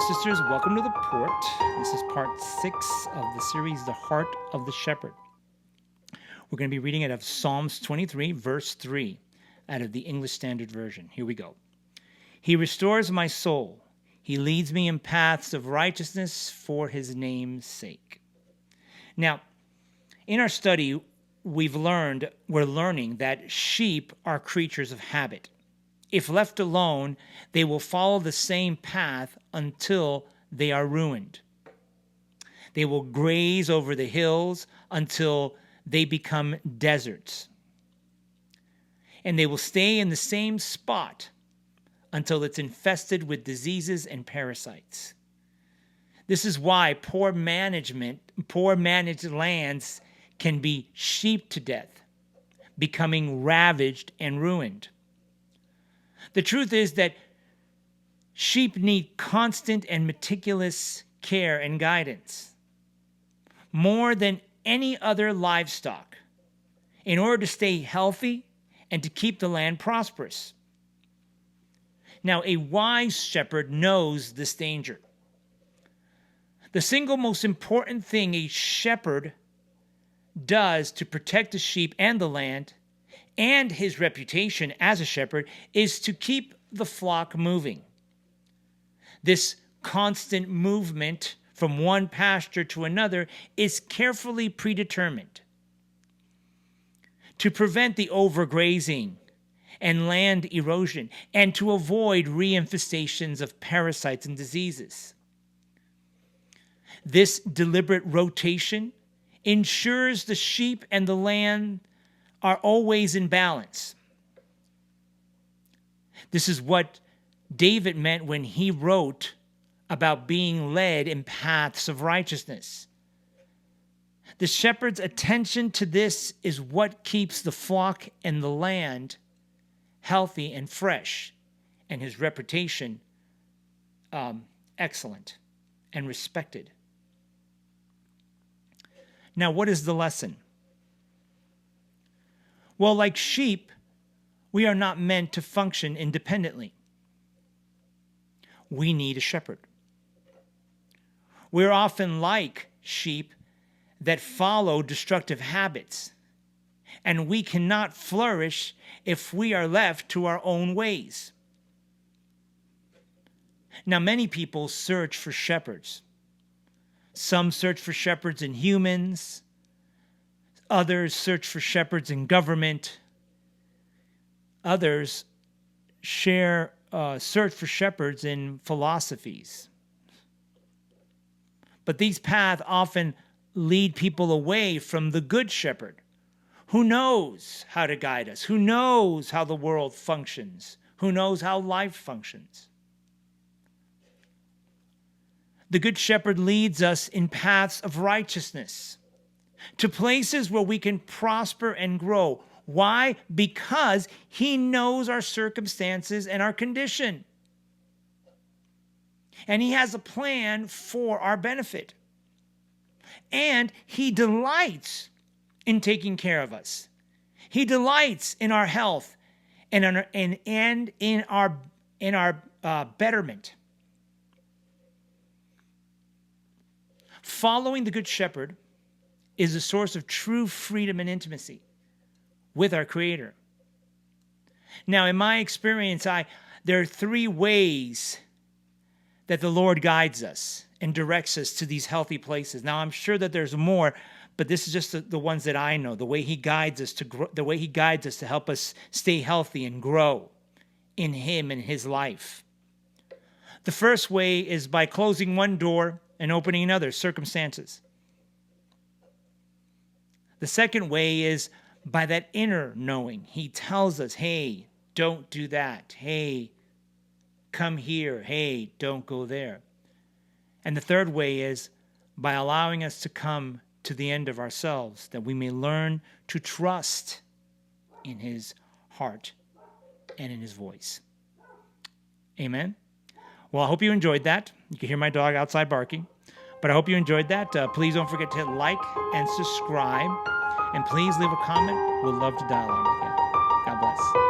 sisters, welcome to the Port. This is part 6 of the series, The Heart of the Shepherd. We're going to be reading out of Psalms 23, verse 3, out of the English Standard Version. Here we go. He restores my soul. He leads me in paths of righteousness for his name's sake. Now, in our study, we're learning that sheep are creatures of habit. If left alone, they will follow the same path until they are ruined. They will graze over the hills until they become deserts. And they will stay in the same spot until it's infested with diseases and parasites. This is why poor managed lands can be sheep to death, becoming ravaged and ruined. The truth is that sheep need constant and meticulous care and guidance, more than any other livestock, in order to stay healthy and to keep the land prosperous. Now, a wise shepherd knows this danger. The single most important thing a shepherd does to protect the sheep and the land and his reputation as a shepherd is to keep the flock moving. This constant movement from one pasture to another is carefully predetermined to prevent the overgrazing and land erosion and to avoid reinfestations of parasites and diseases. This deliberate rotation ensures the sheep and the land are always in balance. This is what David meant when he wrote about being led in paths of righteousness. The shepherd's attention to this is what keeps the flock and the land healthy and fresh, and his reputation excellent and respected. Now, what is the lesson? Well, like sheep, we are not meant to function independently. We need a shepherd. We're often like sheep that follow destructive habits, and we cannot flourish if we are left to our own ways. Now, many people search for shepherds. Some search for shepherds in humans. Others search for shepherds in government. Others search for shepherds in philosophies. But these paths often lead people away from the good shepherd, who knows how to guide us, who knows how the world functions, who knows how life functions. The good shepherd leads us in paths of righteousness, to places where we can prosper and grow. Why? Because he knows our circumstances and our condition. And he has a plan for our benefit. And he delights in taking care of us. He delights in our health and in our betterment. Following the Good Shepherd is a source of true freedom and intimacy with our Creator. Now, in my experience, there are 3 ways that the Lord guides us and directs us to these healthy places. Now, I'm sure that there's more, but this is just the ones that I know. The way He guides us to grow, the way He guides us to help us stay healthy and grow in Him and His life. The first way is by closing one door and opening another, circumstances. The second way is by that inner knowing. He tells us, hey, don't do that. Hey, come here. Hey, don't go there. And the third way is by allowing us to come to the end of ourselves, that we may learn to trust in His heart and in His voice. Amen? Well, I hope you enjoyed that. You can hear my dog outside barking. But I hope you enjoyed that. Please don't forget to hit like and subscribe. And please leave a comment. We'd love to dialogue with you. God bless.